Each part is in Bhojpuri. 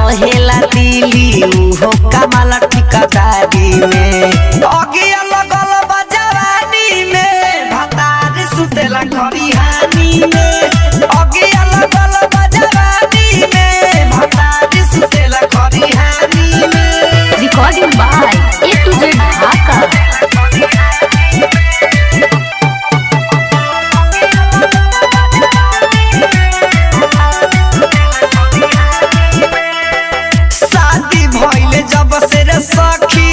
रहेला दिली उहो कमाल ठिकादारी में अगिया लगल बा जवानी में भतार सुतेला खरिहानी में अगिया लगल बा जवानी में भतार सुतेला खरिहानी में। Recording by A to Z Dhaka. जब से रे सखी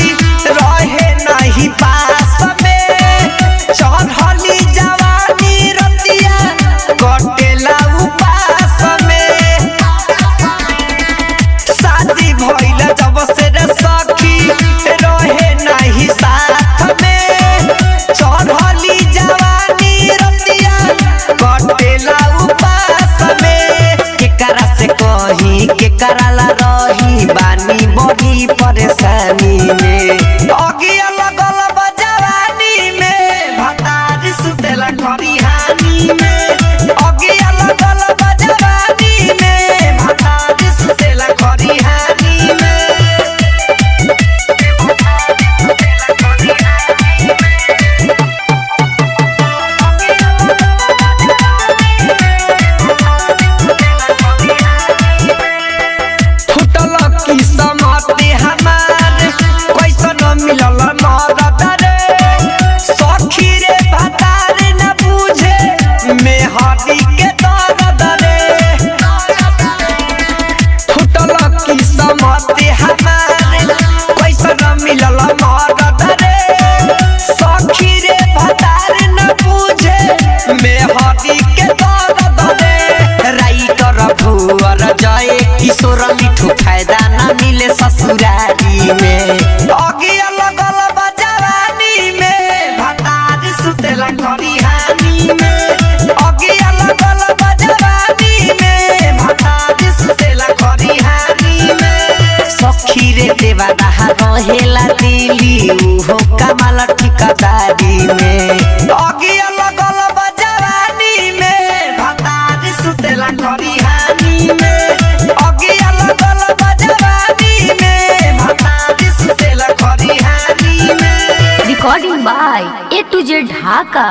रहे नहीं पास में चढ़ली जवानी रतिया कटेला उपास में शादी भइल जब से रे सखी रहे नहीं साथ में चढ़ली जवानी रतिया कटेला उपास में केकरा से कही केकरा ला रही बानी बड़ी परेशानी में अगिया लगल बा जवानी में भतार सुतेला खरिहानी में अगिया लगल बा जवानी में भतार सुतेला खरिहानी में। किस्मते हमार कैसन मिलल मरद रे सखी रे भतार न बुझे मेहदी के दर्द रे फुटल किस्मते हमार कैसन मिलल मरद रे सखी रे भतार न बुझे मेहदी के दर्द रे राइटर भुवर जय किशोर मिठू फायदा न मिले ससुरारी में अगिया लगल बा जवानी में भतार सुतेला खरिहानी में अगिया लगल बा जवानी में भतार सुतेला खरिहानी में सखी रे देवादा रहेला दिली उहो कमाल ठिकादारी में अगिया लगल बा जवानी में भतार सुतेला खरिहानी में अगिया लगल बा जवानी में भतार सुतेला खरिहानी में। Recording by A to Z Dhaka.